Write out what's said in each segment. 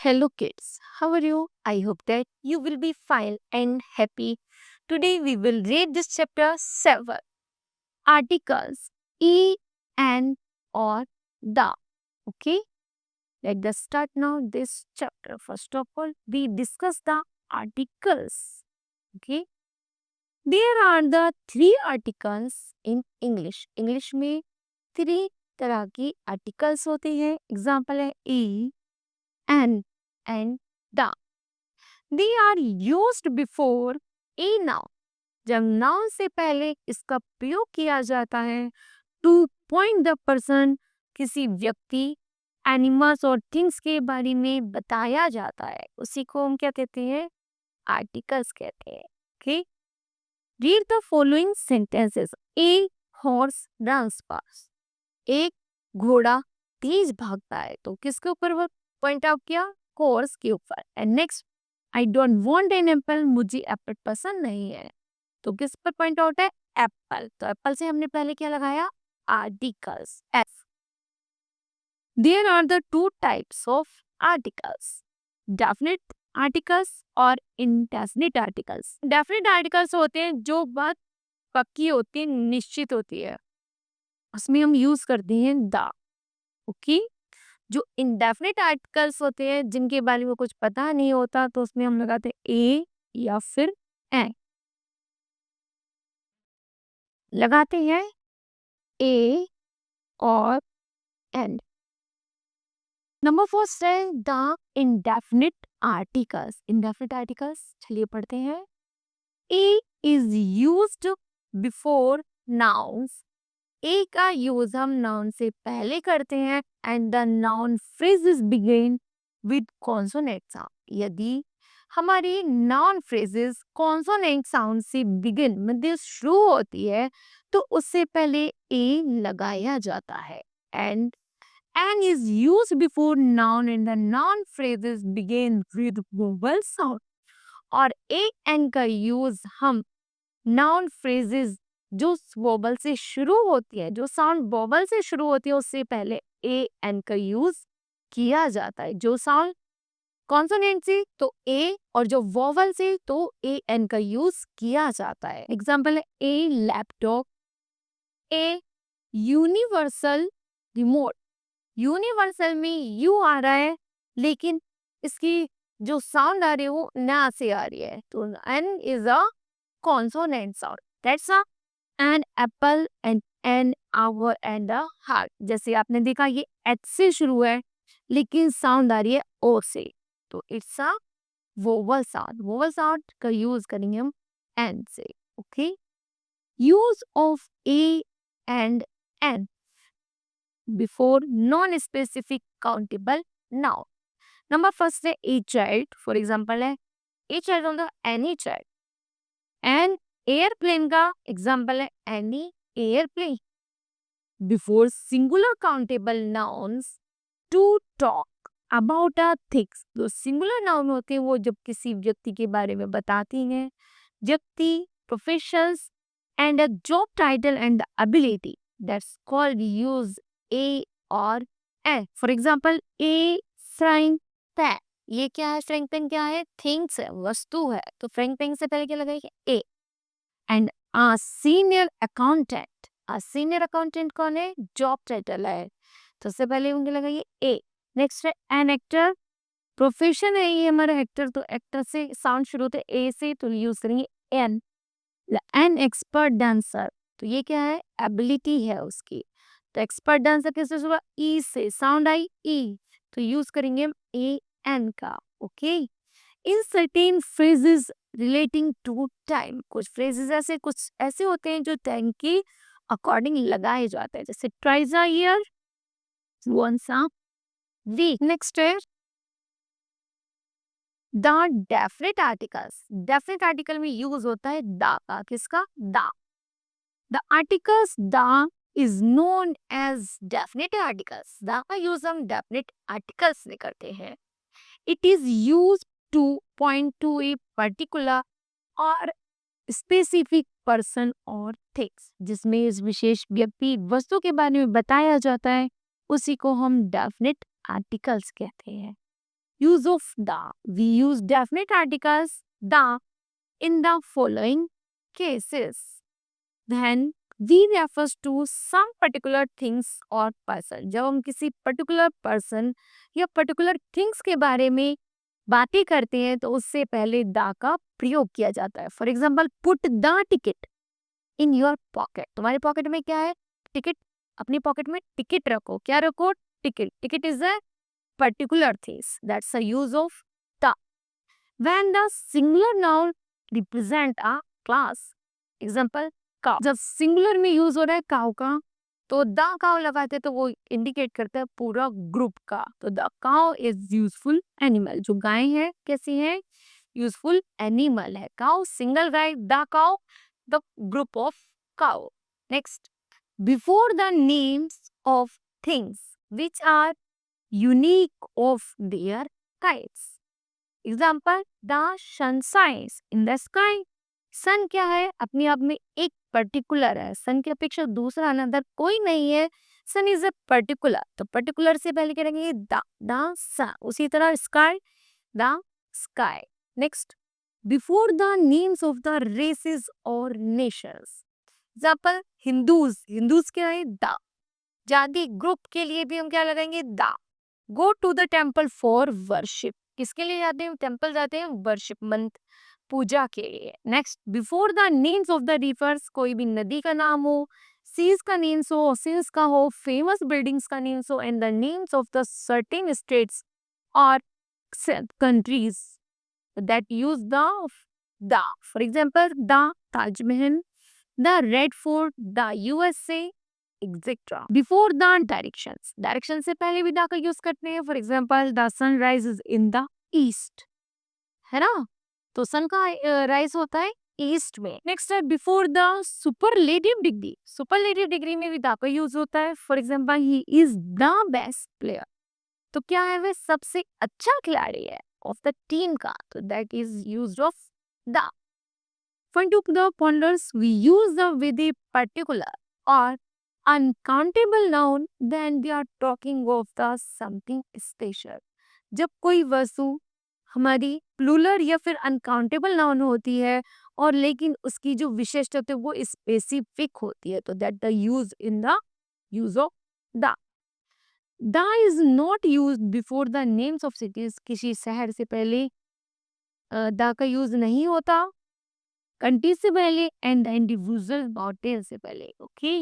Hello, kids. How are you? I hope that you will be fine and happy. Today, we will read this chapter 7 articles E and or the. Okay, let us start now this chapter. First of all, we discuss the articles. Okay, there are the three articles in English. English में three तरह की articles होते हैं. Example है E, N and the. They are used before a noun. जब noun से पहले इसका प्रयोग किया जाता है to point the person, किसी व्यक्ति, एनिमल्स और थिंग्स के बारे में बताया जाता है, उसी को हम क्या कहते हैं? आर्टिकल्स कहते हैं. Okay, read the following sentences. A horse runs fast. एक घोड़ा तेज भागता है, तो किसके ऊपर पॉइंट आउट किया? हॉर्स के ऊपर. And next, I don't want an apple. मुझे एप्पल पसंद नहीं है, तो किस पर पॉइंट आउट है? एप्पल. तो एप्पल से हमने पहले क्या लगाया? Articles. F. There are the two types of articles, definite articles और इंडेफिनिट आर्टिकल्स. डेफिनेट आर्टिकल्स होते हैं जो बात पक्की होती है, निश्चित होती है, उसमें हम यूज करते हैं द. ओके, जो इंडेफिनिट आर्टिकल्स होते हैं जिनके बारे में कुछ पता नहीं होता, तो उसमें हम लगाते हैं ए या फिर ए. लगाते हैं ए और एंड. नंबर फर्स्ट है the indefinite articles. Indefinite articles चलिए पढ़ते हैं. ए इज यूज्ड बिफोर नाउन्स. ए का यूज हम नाउन से पहले करते हैं. And the noun phrases begin with consonant sound. यदि हमारी नाउन फ्रेजेस कॉन्सोनेंट साउंड से बिगिन मतलब शुरू होती है, तो उससे पहले ए लगाया जाता है. And an is use before noun and the noun phrases begin with vowel sound. और ए एन का यूज हम नाउन फ्रेजेस जो वोबल से शुरू होती है, जो साउंड वोबल से शुरू होती है, उससे पहले ए एन का यूज किया जाता है. जो साउंड कॉन्सोनेंट से तो ए, और जो वोवल से तो ए एन का यूज किया जाता है. एग्जाम्पल है a laptop, a universal remote. Universal में यू आ रहा है, लेकिन इसकी जो साउंड आ रही है वो ना से आ रही है, तो an is a consonant sound. That's a an apple and an hour and a heart. जैसे आपने देखा ये एच से शुरू है, लेकिन साउंड आ रही है ओ से, तो it's a vowel sound. Vowel sound का यूज करेंगे हम एन से. Okay, use of a and an before non specific countable noun. Number first है ए चाइल्ड. फॉर एग्जाम्पल है a child on the any child. An airplane का example है any airplane. Before singular countable nouns to talk about a things. जो singular noun होते हैं वो जब किसी व्यक्ति के बारे में बताती हैं, व्यक्ति, professions and a job title and the ability, that's called use a और a. For example a frying pan. ये क्या है? फ्राइंग पैन क्या है? थिंग्स है, वस्तु है, तो फ्राइंग पैन से पहले क्या लगाएंगे? A. And a senior accountant. A senior accountant कौन है? जॉब टाइटल है, तो उससे पहले उनके लगाइए ए. नेक्स्ट है एन एक्टर. प्रोफेशन है ये हमारा एक्टर, तो एक्टर से साउंड शुरू होते ए से, तो यूज करेंगे एन. एन एक्सपर्ट डांसर, तो ये क्या है? एबिलिटी है उसकी, तो एक्सपर्ट डांसर किससे शुरू? ई से, साउंड आई ई, तो यूज करेंगे ए एन का. Okay, in certain phrases relating to time. कुछ फ्रेजेस कुछ ऐसे होते हैं जो टाइम के अकॉर्डिंग लगाए जाते हैं, जैसे twice a year, once a week. Next है the definite articles. Definite article में यूज होता है द का. किसका? The. The articles the is known as definite articles. The का यूज हम डेफिनेट आर्टिकल्स में करते हैं. It is use to point to a particular और specific पर्सन और थिंग्स, जिसमें इस विशेष व्यक्ति वस्तु के बारे में बताया जाता है, उसी को हम डेफिनेट आर्टिकल्स कहते हैं. Use of the. We use definite articles the in the following cases. Then we refers to some particular things or person. जब हम किसी particular person या particular things के बारे में बातें करते हैं तो उससे पहले द का प्रयोग किया जाता है. For example, put the ticket in your pocket. तुम्हारे पॉकेट में क्या है? टिकट. अपनी पॉकेट में टिकट रखो. क्या रखो? Ticket. Ticket is a particular things. That's a use of the. When the singular noun represent a class, example cow. जब सिंगुलर में यूज हो रहा है काउ का, तो द काउ लगाते तो वो इंडिकेट करता है पूरा ग्रुप का. तो the cow is useful animal. जो गाय है कैसी है? यूजफुल एनिमल है. काउ सिंगल गाय, the cow the group of cow. Next, before the names of things which are unique of their kinds. Example, the sun shines in the sky. Sun क्या है? अपने आप में एक पर्टिकुलर है. सन की अपेक्षा दूसरा अनदर कोई नहीं है. Sun is a particular. तो पर्टिकुलर से पहले क्या रहेंगे? The sun. उसी तरह sky, the sky. Next, before the names of the races और नेशंस. एग्जाम्पल, हिंदूज. हिंदूज क्या है? द. जाति ग्रुप के लिए भी हम क्या लगाएंगे? The. Go to the temple for worship. किसके लिए जाते हैं? टेम्पल जाते हैं वर्शिप, मंथ, पूजा के लिए. Next, before the names of the reverse. कोई भी नदी का नाम हो, सीज का नेम्स हो, ओशियंस का हो, फेमस बिल्डिंग्स का नेम्स हो, and the names of the certain states और countries that use the. For example, the Taj Mahal, the Red Fort, the USA, etcetera. Before the directions. Direction से पहले भी द का यूज करते हैं. For example, the sun rises in the east, है ना? तो सन का राइज होता है ईस्ट में. नेक्स्ट है before the superlative degree. Superlative degree में भी द का यूज होता है. For example, he is the best player. तो क्या है? वह सबसे अच्छा खिलाड़ी है ऑफ द टीम का. तो that is use of the. When to the ponders, we use the with a particular or uncountable noun, then we are talking of the something special. जब कोई वस्तु हमारी प्लूरल या फिर अनकाउंटेबल नाउन होती है और लेकिन उसकी जो विशेषता होती है वो स्पेसिफिक होती है, तो that the use in the use of the. The is not use before the names of cities. किसी शहर से पहले द का यूज नहीं होता. कंट्री से पहले एंड द इंडिविजुअल माउंटेन से पहले. ओके.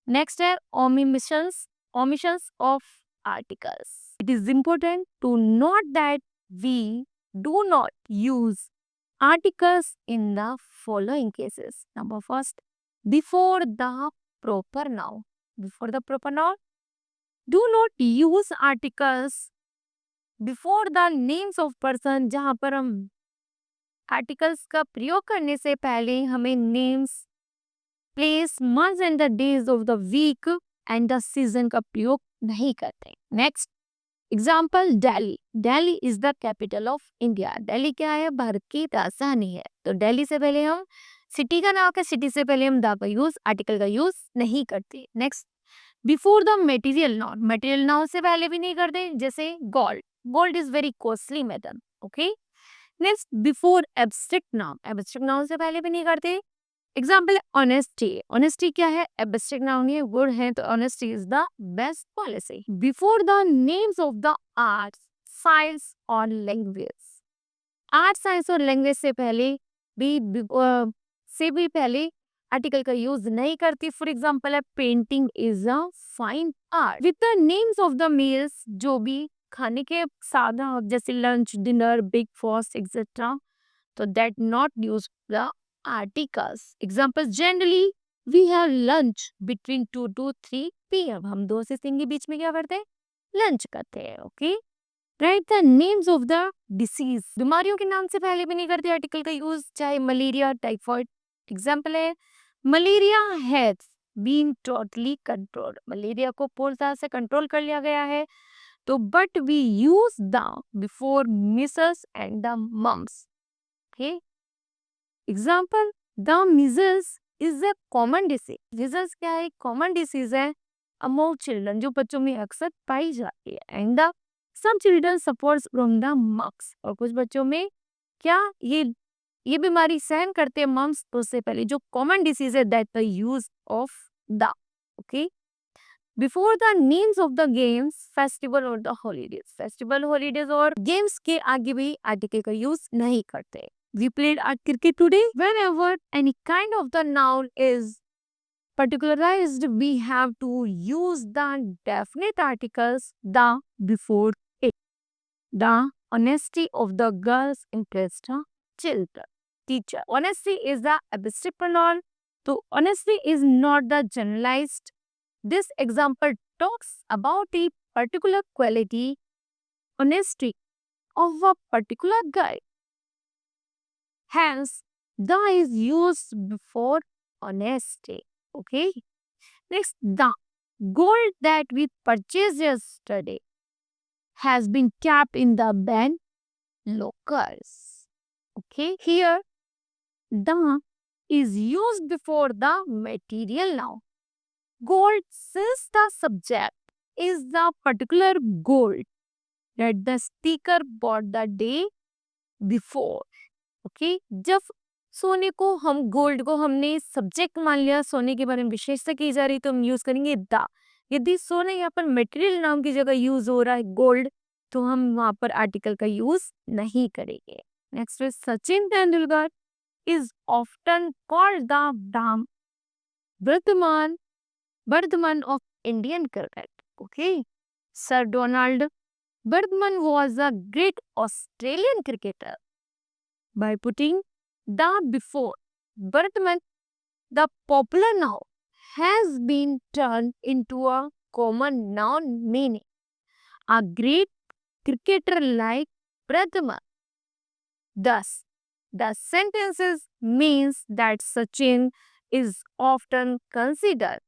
नेक्स्ट है omissions of articles. It is important to note that we do not use articles in the following cases. Number first, before the proper noun. Before the proper noun, do not use articles before the names of person. जहाँ पर हम articles का प्रयोग करने से पहले हमें names, place, months and the days of the week and the season का प्रयोग नहीं करते. Next example, Delhi. Delhi is the capital of India. Delhi क्या है? भारत की राजधानी है. तो दिल्ली से पहले हम सिटी का नाम है, सिटी से पहले हम द का यूज, आर्टिकल का यूज नहीं करते. Next, before the material noun. Material noun से पहले भी नहीं करते. जैसे gold. Gold is very costly metal. Okay. Next, before abstract noun. Abstract noun से पहले भी नहीं करते. Example, honesty. ऑनेस्टी क्या है? एब्स्ट्रैक्ट नाउन है, वर्ड है, तो honesty is the best policy. Before the names of the arts, science और लैंग्वेज. आर्ट, साइंस और लैंग्वेज से पहले भी पहले आर्टिकल का यूज नहीं करती. फॉर एग्जाम्पल है, painting is a fine art. With the names of the meals, जो भी खाने के साधन जैसे लंच, डिनर, ब्रेकफास्ट एक्सेट्रा, तो that not use the articles. Examples, generally we have lunch between 2 to 3 p.m. हम 2 से 3 के बीच में क्या करते हैं? लंच करते हैं. Okay. Right the names of the disease. बीमारियों के नाम से पहले भी नहीं करते आर्टिकल का यूज, चाहे मलेरिया, टाइफाइड. एग्जाम्पल है, malaria has been totally controlled. Malaria को पूरी तरह से कंट्रोल कर लिया गया है. तो but we use the before measles and the mumps. Okay. Example, the measles is a common disease. Measles क्या है? कॉमन डिसीज है अमोंग चिल्ड्रन, जो बच्चों में अक्सर पाई जाती है। And the some children suffers from the mumps, और कुछ बच्चों में क्या ये बीमारी सहन करते हैं मम्स तो उससे पहले। जो कॉमन डिसीज है that the use of the, okay, before the names of the games, festival और द हॉलीडेज। फेस्टिवल, हॉलीडेज और गेम्स के आगे भी आर्टिकल का यूज नहीं करते। We played our cricket today. Whenever any kind of the noun is particularized, we have to use the definite articles the before it. The honesty of the girls impressed her children. Teacher. Honesty is the epistemological, so honesty is not the generalized. This example talks about a particular quality, honesty of a particular guy. Hence, the is used before honesty. Okay. Next, the gold that we purchased yesterday has been kept in the bank lockers. Okay. Here, the is used before the material noun. Gold, since the subject is the particular gold that the speaker bought the day before. Okay, जब सोने को हम gold को हमने subject मान लिया, सोने के बारे में विशेषता की जा रही तो हम यूज करेंगे द। यदि सोने यहाँ पर मटेरियल नाउन की जगह यूज हो रहा है गोल्ड, तो हम वहां पर आर्टिकल का यूज नहीं करेंगे। Next is Sachin Tendulkar is often called the Bradman Bradman of Indian cricket. Okay, sir Donald Bradman was a great Australian cricketer. By putting the before Bharatman, the popular noun has been turned into a common noun meaning a great cricketer like Bharatman. Thus, the sentences means that Sachin is often considered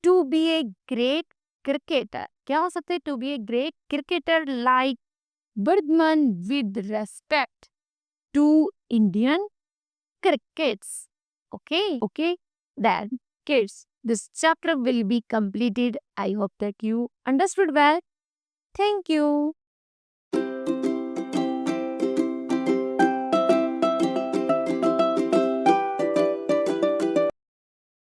to be a great cricketer. क्या हो सकता है? To be a great cricketer like Bharatman with respect to Indian crickets. Okay. Then, kids, this chapter will be completed. I hope that you understood well. Thank you.